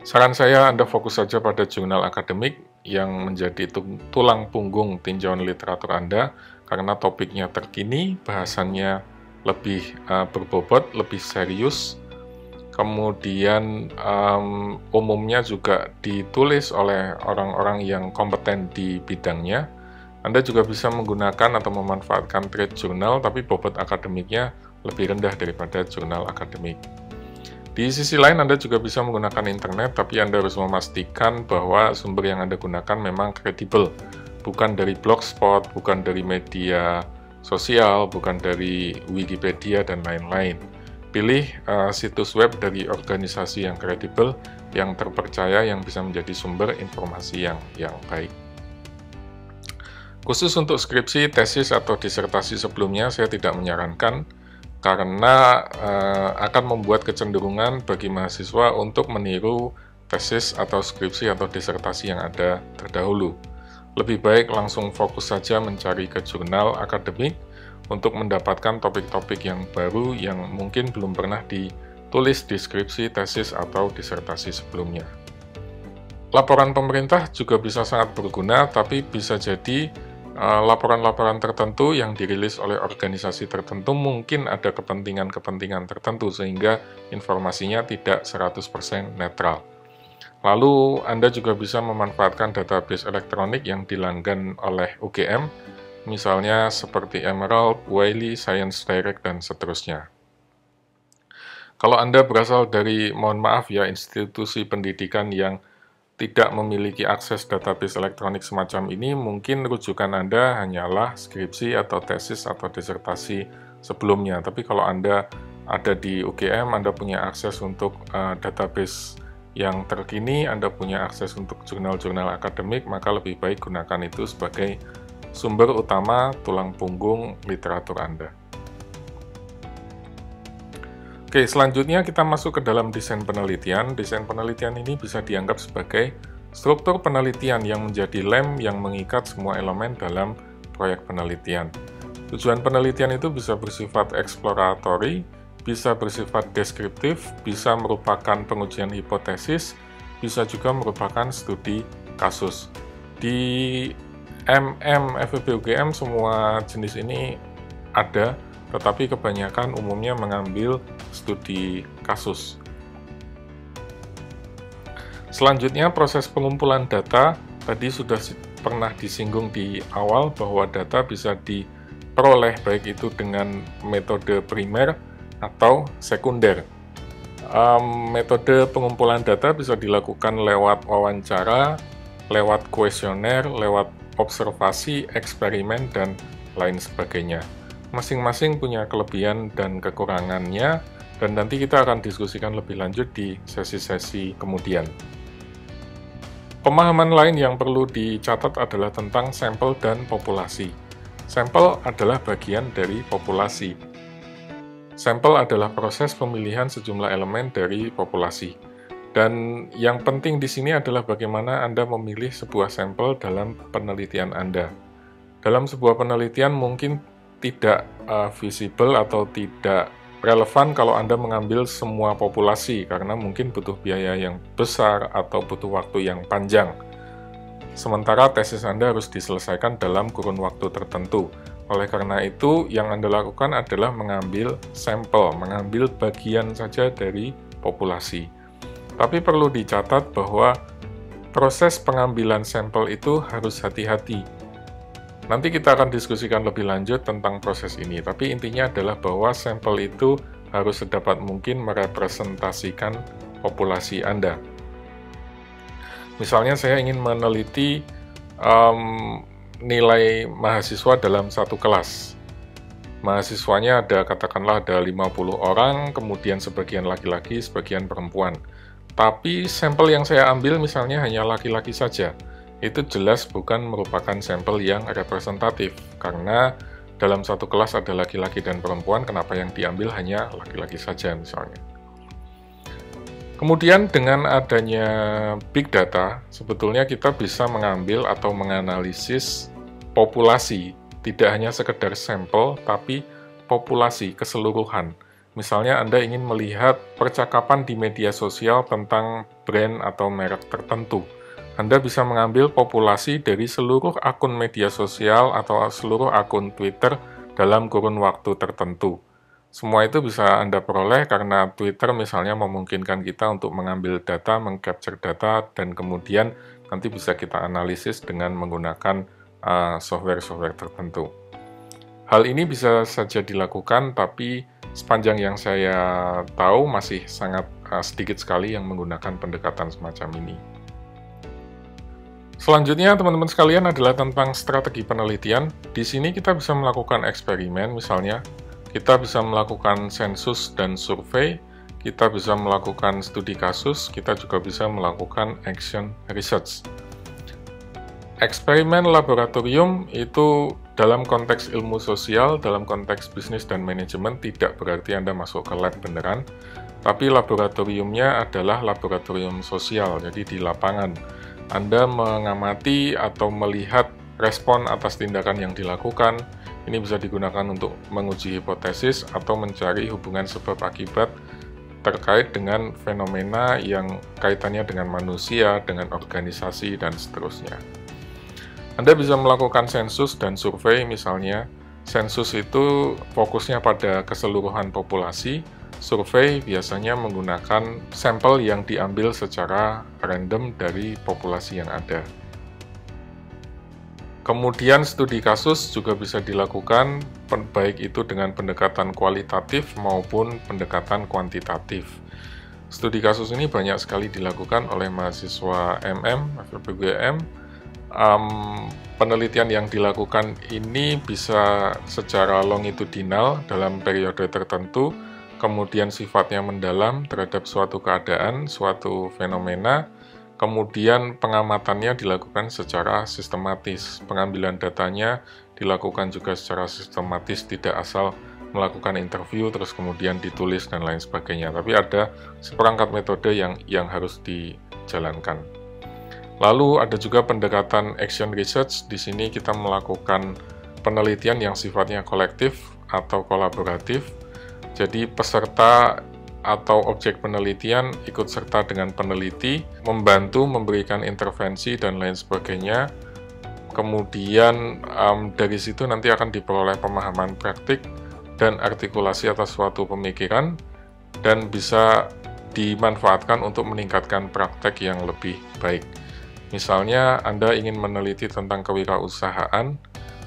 Saran saya Anda fokus saja pada jurnal akademik yang menjadi tulang punggung tinjauan literatur Anda, karena topiknya terkini, bahasannya lebih berbobot, lebih serius. Kemudian umumnya juga ditulis oleh orang-orang yang kompeten di bidangnya. Anda juga bisa menggunakan atau memanfaatkan trade journal, tapi bobot akademiknya lebih rendah daripada jurnal akademik. Di sisi lain, Anda juga bisa menggunakan internet, tapi Anda harus memastikan bahwa sumber yang Anda gunakan memang kredibel, bukan dari blogspot, bukan dari media sosial, bukan dari Wikipedia, dan lain-lain. Pilih situs web dari organisasi yang kredibel, yang terpercaya, yang bisa menjadi sumber informasi yang baik. Khusus untuk skripsi, tesis, atau disertasi sebelumnya, saya tidak menyarankan, karena akan membuat kecenderungan bagi mahasiswa untuk meniru tesis atau skripsi atau disertasi yang ada terdahulu. Lebih baik langsung fokus saja mencari ke jurnal akademik, untuk mendapatkan topik-topik yang baru yang mungkin belum pernah ditulis di skripsi, tesis, atau disertasi sebelumnya. Laporan pemerintah juga bisa sangat berguna, tapi bisa jadi laporan-laporan tertentu yang dirilis oleh organisasi tertentu mungkin ada kepentingan-kepentingan tertentu, sehingga informasinya tidak 100% netral. Lalu Anda juga bisa memanfaatkan database elektronik yang dilanggan oleh UGM, misalnya seperti Emerald, Wiley, Science Direct, dan seterusnya. Kalau Anda berasal dari, mohon maaf ya, institusi pendidikan yang tidak memiliki akses database elektronik semacam ini, mungkin rujukan Anda hanyalah skripsi atau tesis atau disertasi sebelumnya. Tapi kalau Anda ada di UGM, Anda punya akses untuk database yang terkini, Anda punya akses untuk jurnal-jurnal akademik, maka lebih baik gunakan itu sebagai sumber utama tulang punggung literatur Anda. Oke, selanjutnya kita masuk ke dalam desain penelitian. Desain penelitian ini bisa dianggap sebagai struktur penelitian yang menjadi lem yang mengikat semua elemen dalam proyek penelitian. Tujuan penelitian itu bisa bersifat eksploratory, bisa bersifat deskriptif, bisa merupakan pengujian hipotesis, bisa juga merupakan studi kasus. Di FEB UGM semua jenis ini ada, tetapi kebanyakan umumnya mengambil studi kasus. Selanjutnya, proses pengumpulan data. Tadi sudah pernah disinggung di awal bahwa data bisa diperoleh baik itu dengan metode primer atau sekunder. Metode pengumpulan data bisa dilakukan lewat wawancara, lewat kuesioner, lewat observasi, eksperimen, dan lain sebagainya. Masing-masing punya kelebihan dan kekurangannya, dan nanti kita akan diskusikan lebih lanjut di sesi-sesi kemudian. Pemahaman lain yang perlu dicatat adalah tentang sampel dan populasi. Sampel adalah bagian dari populasi. Sampel adalah proses pemilihan sejumlah elemen dari populasi. Dan yang penting di sini adalah bagaimana Anda memilih sebuah sampel dalam penelitian Anda. Dalam sebuah penelitian mungkin tidak visible atau tidak relevan kalau Anda mengambil semua populasi, karena mungkin butuh biaya yang besar atau butuh waktu yang panjang. Sementara tesis Anda harus diselesaikan dalam kurun waktu tertentu. Oleh karena itu, yang Anda lakukan adalah mengambil sampel, mengambil bagian saja dari populasi. Tapi perlu dicatat bahwa proses pengambilan sampel itu harus hati-hati. Nanti kita akan diskusikan lebih lanjut tentang proses ini, tapi intinya adalah bahwa sampel itu harus sedapat mungkin merepresentasikan populasi Anda. Misalnya saya ingin meneliti nilai mahasiswa dalam satu kelas. Mahasiswanya katakanlah ada 50 orang, kemudian sebagian laki-laki, sebagian perempuan. Tapi sampel yang saya ambil misalnya hanya laki-laki saja. Itu jelas bukan merupakan sampel yang representatif, karena dalam satu kelas ada laki-laki dan perempuan, kenapa yang diambil hanya laki-laki saja misalnya. Kemudian dengan adanya big data, sebetulnya kita bisa mengambil atau menganalisis populasi, tidak hanya sekedar sampel, tapi populasi keseluruhan. Misalnya Anda ingin melihat percakapan di media sosial tentang brand atau merek tertentu. Anda bisa mengambil populasi dari seluruh akun media sosial atau seluruh akun Twitter dalam kurun waktu tertentu. Semua itu bisa Anda peroleh karena Twitter misalnya memungkinkan kita untuk mengambil data, mengcapture data, dan kemudian nanti bisa kita analisis dengan menggunakan software-software tertentu. Hal ini bisa saja dilakukan, tapi sepanjang yang saya tahu masih sangat sedikit sekali yang menggunakan pendekatan semacam ini. Selanjutnya, teman-teman sekalian, adalah tentang strategi penelitian. Di sini kita bisa melakukan eksperimen, misalnya kita bisa melakukan sensus dan survei, kita bisa melakukan studi kasus, kita juga bisa melakukan action research. Eksperimen laboratorium itu dalam konteks ilmu sosial, dalam konteks bisnis dan manajemen tidak berarti Anda masuk ke lab beneran, tapi laboratoriumnya adalah laboratorium sosial, jadi di lapangan. Anda mengamati atau melihat respon atas tindakan yang dilakukan. Ini bisa digunakan untuk menguji hipotesis atau mencari hubungan sebab akibat terkait dengan fenomena yang kaitannya dengan manusia, dengan organisasi, dan seterusnya. Anda bisa melakukan sensus dan survei misalnya. Sensus itu fokusnya pada keseluruhan populasi, survei biasanya menggunakan sampel yang diambil secara random dari populasi yang ada. Kemudian studi kasus juga bisa dilakukan, baik itu dengan pendekatan kualitatif maupun pendekatan kuantitatif. Studi kasus ini banyak sekali dilakukan oleh mahasiswa MM, FPGM. Penelitian yang dilakukan ini bisa secara longitudinal dalam periode tertentu, kemudian sifatnya mendalam terhadap suatu keadaan, suatu fenomena, kemudian pengamatannya dilakukan secara sistematis. Pengambilan datanya dilakukan juga secara sistematis, tidak asal melakukan interview terus kemudian ditulis dan lain sebagainya. Tapi ada seperangkat metode yang harus dijalankan. Lalu ada juga pendekatan action research. Di sini kita melakukan penelitian yang sifatnya kolektif atau kolaboratif. Jadi peserta atau objek penelitian ikut serta dengan peneliti, membantu memberikan intervensi dan lain sebagainya. Kemudian dari situ nanti akan diperoleh pemahaman praktik dan artikulasi atas suatu pemikiran, dan bisa dimanfaatkan untuk meningkatkan praktek yang lebih baik. Misalnya Anda ingin meneliti tentang kewirausahaan,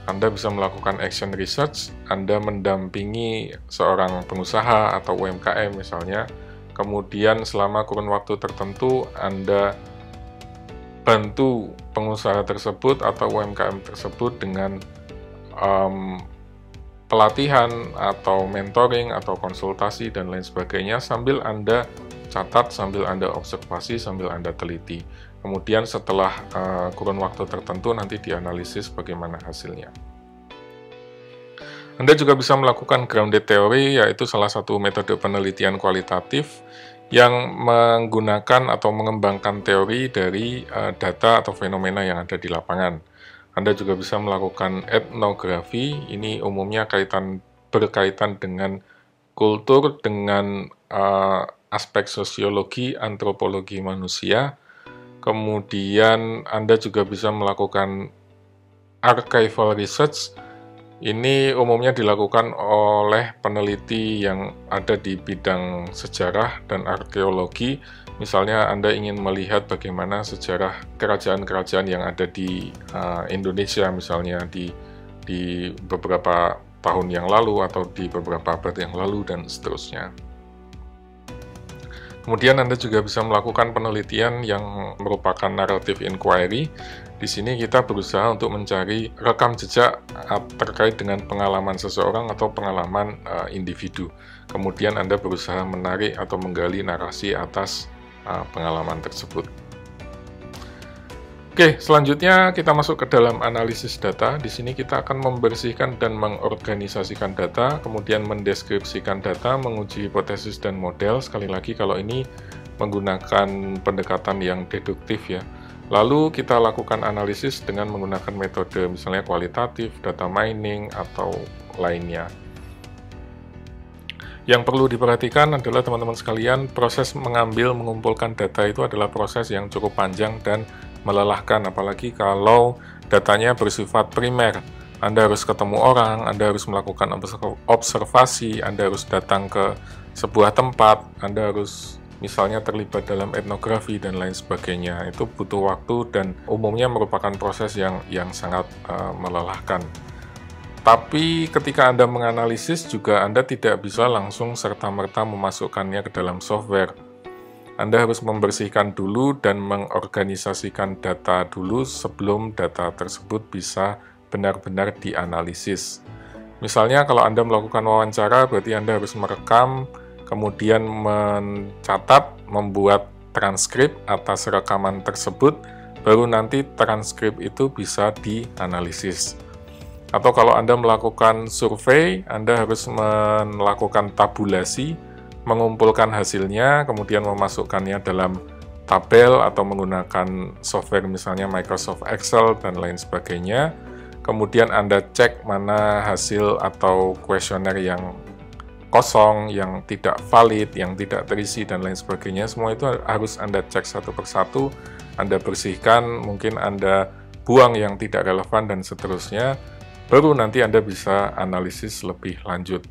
Anda bisa melakukan action research, Anda mendampingi seorang pengusaha atau UMKM misalnya, kemudian selama kurun waktu tertentu Anda bantu pengusaha tersebut atau UMKM tersebut dengan pelatihan atau mentoring atau konsultasi dan lain sebagainya, sambil Anda catat, sambil Anda observasi, sambil Anda teliti. Kemudian setelah kurun waktu tertentu nanti dianalisis bagaimana hasilnya. Anda juga bisa melakukan grounded theory, yaitu salah satu metode penelitian kualitatif yang menggunakan atau mengembangkan teori dari data atau fenomena yang ada di lapangan. Anda juga bisa melakukan etnografi, ini umumnya berkaitan dengan kultur, dengan aspek sosiologi, antropologi manusia. Kemudian Anda juga bisa melakukan archival research. Ini umumnya dilakukan oleh peneliti yang ada di bidang sejarah dan arkeologi. Misalnya Anda ingin melihat bagaimana sejarah kerajaan-kerajaan yang ada di Indonesia, misalnya di beberapa tahun yang lalu atau di beberapa abad yang lalu dan seterusnya. Kemudian Anda juga bisa melakukan penelitian yang merupakan narrative inquiry. Di sini kita berusaha untuk mencari rekam jejak terkait dengan pengalaman seseorang atau pengalaman individu. Kemudian Anda berusaha menarik atau menggali narasi atas pengalaman tersebut. Oke, selanjutnya kita masuk ke dalam analisis data. Di sini kita akan membersihkan dan mengorganisasikan data, kemudian mendeskripsikan data, menguji hipotesis dan model. Sekali lagi, kalau ini menggunakan pendekatan yang deduktif ya. Lalu kita lakukan analisis dengan menggunakan metode misalnya kualitatif, data mining, atau lainnya. Yang perlu diperhatikan adalah teman-teman sekalian, proses mengumpulkan data itu adalah proses yang cukup panjang dan melelahkan, apalagi kalau datanya bersifat primer. Anda harus ketemu orang, Anda harus melakukan observasi, Anda harus datang ke sebuah tempat, Anda harus misalnya terlibat dalam etnografi dan lain sebagainya. Itu butuh waktu dan umumnya merupakan proses yang sangat melelahkan. Tapi ketika Anda menganalisis juga Anda tidak bisa langsung serta-merta memasukkannya ke dalam software. Anda harus membersihkan dulu dan mengorganisasikan data dulu sebelum data tersebut bisa benar-benar dianalisis. Misalnya kalau Anda melakukan wawancara, berarti Anda harus merekam, kemudian mencatat, membuat transkrip atas rekaman tersebut, baru nanti transkrip itu bisa dianalisis. Atau kalau Anda melakukan survei, Anda harus melakukan tabulasi, mengumpulkan hasilnya, kemudian memasukkannya dalam tabel atau menggunakan software misalnya Microsoft Excel dan lain sebagainya. Kemudian Anda cek mana hasil atau kuesioner yang kosong, yang tidak valid, yang tidak terisi dan lain sebagainya. Semua itu harus Anda cek satu persatu, Anda bersihkan, mungkin Anda buang yang tidak relevan dan seterusnya. Baru nanti Anda bisa analisis lebih lanjut.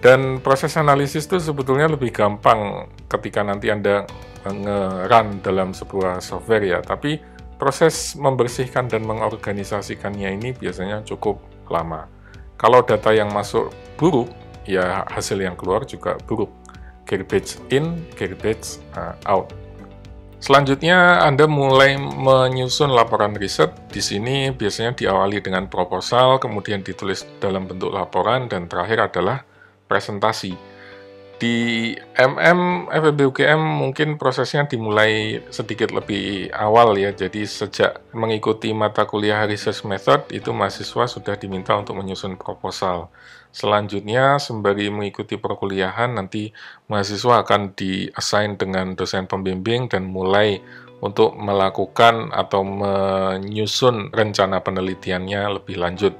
Dan proses analisis itu sebetulnya lebih gampang ketika nanti Anda nge-run dalam sebuah software ya, tapi proses membersihkan dan mengorganisasikannya ini biasanya cukup lama. Kalau data yang masuk buruk, ya hasil yang keluar juga buruk. Garbage in, garbage out. Selanjutnya, Anda mulai menyusun laporan riset. Di sini biasanya diawali dengan proposal, kemudian ditulis dalam bentuk laporan, dan terakhir adalah presentasi. Di FEB UGM mungkin prosesnya dimulai sedikit lebih awal ya, jadi sejak mengikuti mata kuliah Research Method, itu mahasiswa sudah diminta untuk menyusun proposal. Selanjutnya, sembari mengikuti perkuliahan, nanti mahasiswa akan di-assign dengan dosen pembimbing dan mulai untuk melakukan atau menyusun rencana penelitiannya lebih lanjut.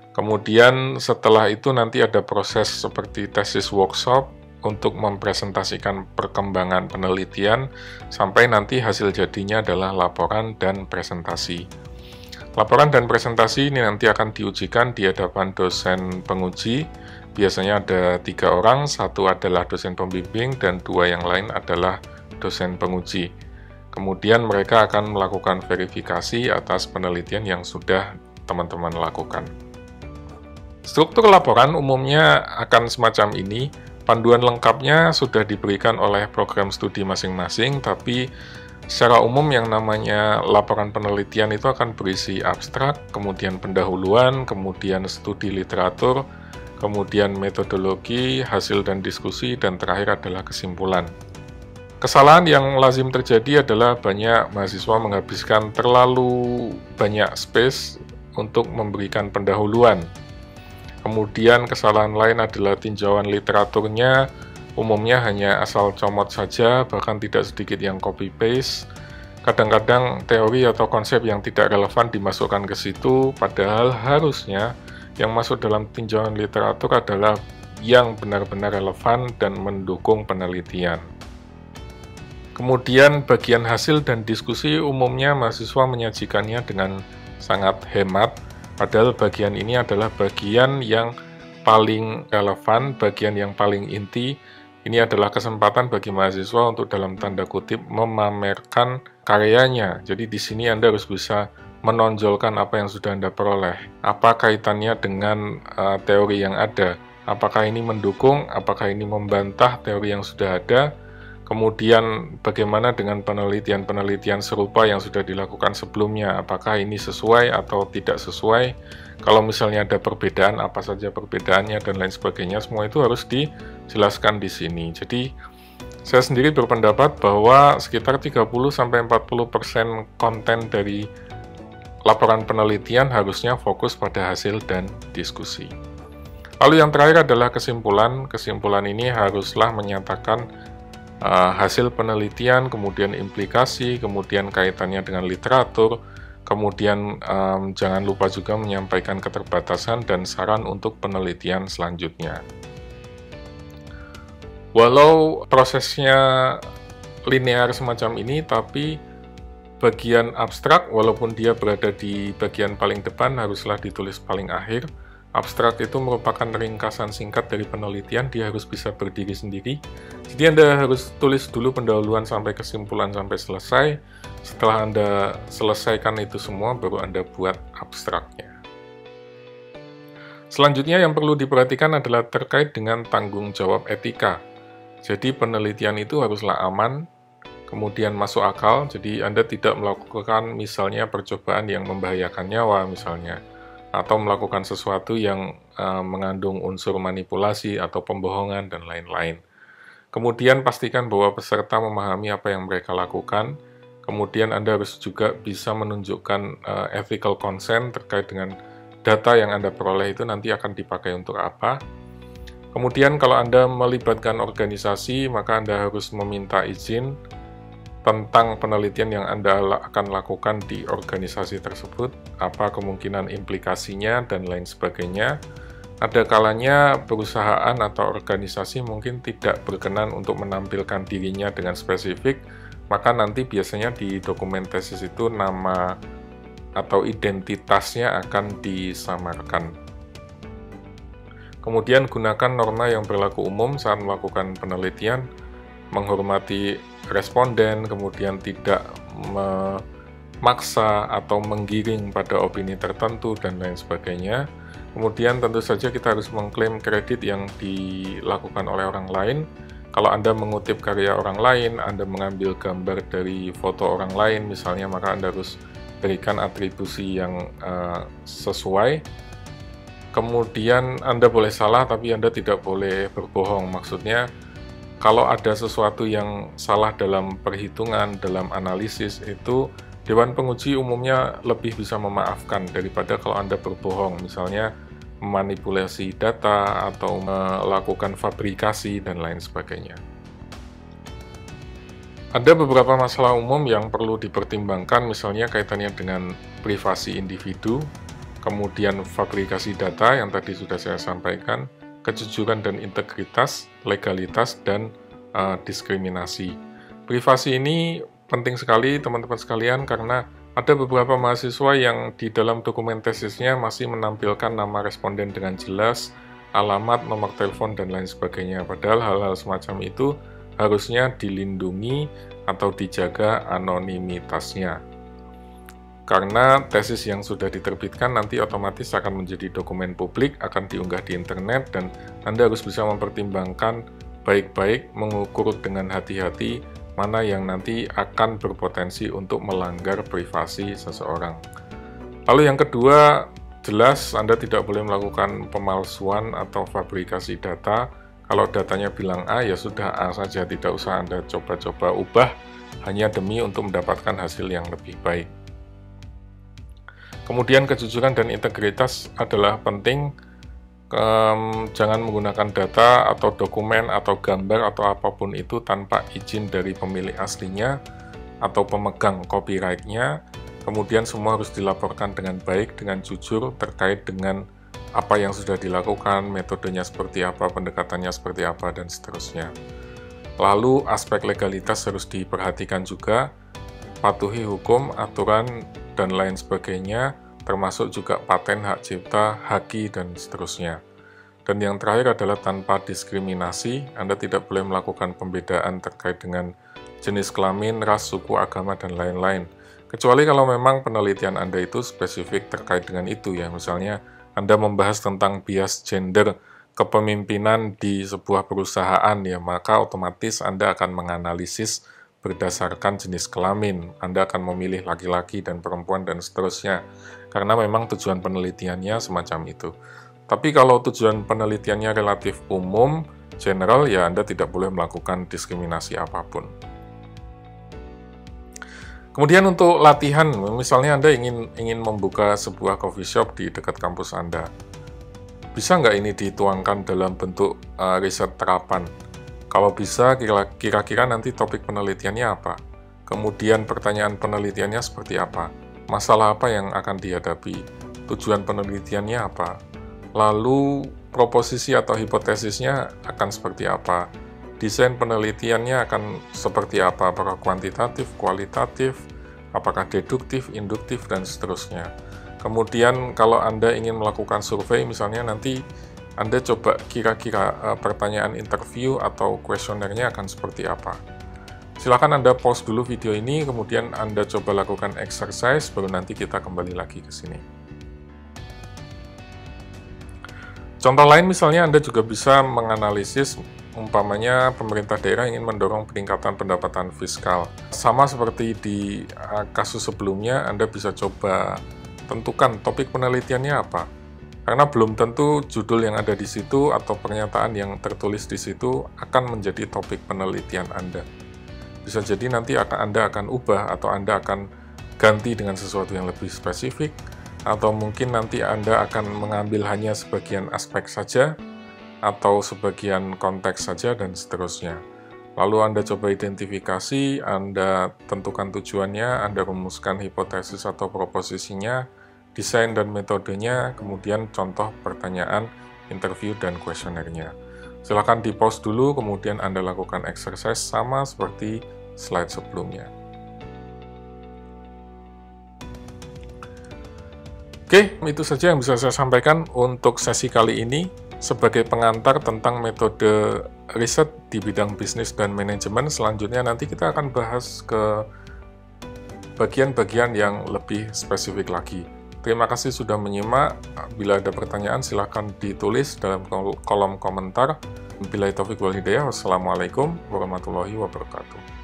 Kemudian setelah itu nanti ada proses seperti tesis workshop untuk mempresentasikan perkembangan penelitian sampai nanti hasil jadinya adalah laporan dan presentasi. Laporan dan presentasi ini nanti akan diujikan di hadapan dosen penguji. Biasanya ada 3 orang, satu adalah dosen pembimbing dan 2 yang lain adalah dosen penguji. Kemudian mereka akan melakukan verifikasi atas penelitian yang sudah teman-teman lakukan. Struktur laporan umumnya akan semacam ini. Panduan lengkapnya sudah diberikan oleh program studi masing-masing, tapi secara umum yang namanya laporan penelitian itu akan berisi abstrak, kemudian pendahuluan, kemudian studi literatur, kemudian metodologi, hasil dan diskusi, dan terakhir adalah kesimpulan. Kesalahan yang lazim terjadi adalah banyak mahasiswa menghabiskan terlalu banyak space untuk memberikan pendahuluan. Kemudian kesalahan lain adalah tinjauan literaturnya umumnya hanya asal comot saja, bahkan tidak sedikit yang copy-paste. Kadang-kadang teori atau konsep yang tidak relevan dimasukkan ke situ, padahal harusnya yang masuk dalam tinjauan literatur adalah yang benar-benar relevan dan mendukung penelitian. Kemudian bagian hasil dan diskusi umumnya mahasiswa menyajikannya dengan sangat hemat, padahal bagian ini adalah bagian yang paling relevan, bagian yang paling inti. Ini adalah kesempatan bagi mahasiswa untuk dalam tanda kutip memamerkan karyanya. Jadi di sini Anda harus bisa menonjolkan apa yang sudah Anda peroleh. Apa kaitannya dengan teori yang ada? Apakah ini mendukung? Apakah ini membantah teori yang sudah ada? Kemudian bagaimana dengan penelitian-penelitian serupa yang sudah dilakukan sebelumnya? Apakah ini sesuai atau tidak sesuai? Kalau misalnya ada perbedaan, apa saja perbedaannya dan lain sebagainya, semua itu harus dijelaskan di sini. Jadi saya sendiri berpendapat bahwa sekitar 30-40% konten dari laporan penelitian harusnya fokus pada hasil dan diskusi. Lalu yang terakhir adalah kesimpulan. Kesimpulan ini haruslah menyatakan hasil penelitian, kemudian implikasi, kemudian kaitannya dengan literatur, kemudian jangan lupa juga menyampaikan keterbatasan dan saran untuk penelitian selanjutnya. Walau prosesnya linear semacam ini, tapi bagian abstrak, walaupun dia berada di bagian paling depan, haruslah ditulis paling akhir. Abstrak itu merupakan ringkasan singkat dari penelitian, dia harus bisa berdiri sendiri. Jadi Anda harus tulis dulu pendahuluan sampai kesimpulan sampai selesai. Setelah Anda selesaikan itu semua, baru Anda buat abstraknya. Selanjutnya yang perlu diperhatikan adalah terkait dengan tanggung jawab etika. Jadi penelitian itu haruslah aman, kemudian masuk akal, jadi Anda tidak melakukan misalnya percobaan yang membahayakan nyawa misalnya, atau melakukan sesuatu yang mengandung unsur manipulasi atau pembohongan dan lain-lain. Kemudian pastikan bahwa peserta memahami apa yang mereka lakukan. Kemudian Anda harus juga bisa menunjukkan ethical consent terkait dengan data yang Anda peroleh itu nanti akan dipakai untuk apa. Kemudian kalau Anda melibatkan organisasi, maka Anda harus meminta izin tentang penelitian yang Anda akan lakukan di organisasi tersebut, apa kemungkinan implikasinya, dan lain sebagainya. Ada kalanya perusahaan atau organisasi mungkin tidak berkenan untuk menampilkan dirinya dengan spesifik, maka nanti biasanya di dokumen tesis itu nama atau identitasnya akan disamarkan. Kemudian gunakan norma yang berlaku umum saat melakukan penelitian, menghormati responden, kemudian tidak memaksa atau menggiring pada opini tertentu, dan lain sebagainya. Kemudian tentu saja kita harus mengklaim kredit yang dilakukan oleh orang lain. Kalau Anda mengutip karya orang lain, Anda mengambil gambar dari foto orang lain misalnya, maka Anda harus berikan atribusi yang sesuai. Kemudian Anda boleh salah, tapi Anda tidak boleh berbohong. Maksudnya, kalau ada sesuatu yang salah dalam perhitungan, dalam analisis, itu Dewan Penguji umumnya lebih bisa memaafkan daripada kalau Anda berbohong, misalnya memanipulasi data atau melakukan fabrikasi dan lain sebagainya. Ada beberapa masalah umum yang perlu dipertimbangkan, misalnya kaitannya dengan privasi individu, kemudian fabrikasi data yang tadi sudah saya sampaikan, kejujuran dan integritas, legalitas, dan diskriminasi. Privasi ini penting sekali teman-teman sekalian karena ada beberapa mahasiswa yang di dalam dokumen tesisnya masih menampilkan nama responden dengan jelas, alamat, nomor telepon, dan lain sebagainya. Padahal hal-hal semacam itu harusnya dilindungi atau dijaga anonimitasnya. Karena tesis yang sudah diterbitkan nanti otomatis akan menjadi dokumen publik, akan diunggah di internet, dan Anda harus bisa mempertimbangkan baik-baik, mengukur dengan hati-hati mana yang nanti akan berpotensi untuk melanggar privasi seseorang. Lalu yang kedua, jelas Anda tidak boleh melakukan pemalsuan atau fabrikasi data. Kalau datanya bilang A, ya sudah A saja, tidak usah Anda coba-coba ubah hanya demi untuk mendapatkan hasil yang lebih baik. Kemudian kejujuran dan integritas adalah penting. Jangan menggunakan data atau dokumen atau gambar atau apapun itu tanpa izin dari pemilik aslinya atau pemegang copyright-nya. Kemudian semua harus dilaporkan dengan baik, dengan jujur terkait dengan apa yang sudah dilakukan, metodenya seperti apa, pendekatannya seperti apa, dan seterusnya. Lalu aspek legalitas harus diperhatikan juga, patuhi hukum, aturan, dan lain sebagainya, termasuk juga paten, hak cipta, haki, dan seterusnya. Dan yang terakhir adalah tanpa diskriminasi. Anda tidak boleh melakukan pembedaan terkait dengan jenis kelamin, ras, suku, agama, dan lain-lain. Kecuali kalau memang penelitian Anda itu spesifik terkait dengan itu ya. Misalnya Anda membahas tentang bias gender kepemimpinan di sebuah perusahaan ya, maka otomatis Anda akan menganalisis berdasarkan jenis kelamin. Anda akan memilih laki-laki dan perempuan dan seterusnya. Karena memang tujuan penelitiannya semacam itu. Tapi kalau tujuan penelitiannya relatif umum, general, ya Anda tidak boleh melakukan diskriminasi apapun. Kemudian untuk latihan, misalnya Anda ingin membuka sebuah coffee shop di dekat kampus Anda. Bisa nggak ini dituangkan dalam bentuk riset terapan? Kalau bisa, kira-kira nanti topik penelitiannya apa? Kemudian pertanyaan penelitiannya seperti apa? Masalah apa yang akan dihadapi? Tujuan penelitiannya apa? Lalu proposisi atau hipotesisnya akan seperti apa? Desain penelitiannya akan seperti apa? Apakah kuantitatif, kualitatif, apakah deduktif, induktif, dan seterusnya. Kemudian kalau Anda ingin melakukan survei, misalnya nanti Anda coba kira-kira pertanyaan interview atau kuesionernya akan seperti apa. Silakan Anda pause dulu video ini, kemudian Anda coba lakukan exercise, baru nanti kita kembali lagi ke sini. Contoh lain misalnya Anda juga bisa menganalisis, umpamanya pemerintah daerah ingin mendorong peningkatan pendapatan fiskal. Sama seperti di kasus sebelumnya, Anda bisa coba tentukan topik penelitiannya apa. Karena belum tentu judul yang ada di situ atau pernyataan yang tertulis di situ akan menjadi topik penelitian Anda. Bisa jadi nanti Anda akan ubah atau Anda akan ganti dengan sesuatu yang lebih spesifik, atau mungkin nanti Anda akan mengambil hanya sebagian aspek saja, atau sebagian konteks saja, dan seterusnya. Lalu Anda coba identifikasi, Anda tentukan tujuannya, Anda rumuskan hipotesis atau proposisinya, desain dan metodenya, kemudian contoh pertanyaan, interview, dan kuesionernya. Silakan di pause dulu, kemudian Anda lakukan exercise sama seperti slide sebelumnya. Oke, itu saja yang bisa saya sampaikan untuk sesi kali ini. sebagai pengantar tentang metode riset di bidang bisnis dan manajemen. Selanjutnya nanti kita akan bahas ke bagian-bagian yang lebih spesifik lagi. Terima kasih sudah menyimak. Bila ada pertanyaan silahkan ditulis dalam kolom komentar. Wabillahi taufiq wal hidayah. Wassalamualaikum warahmatullahi wabarakatuh.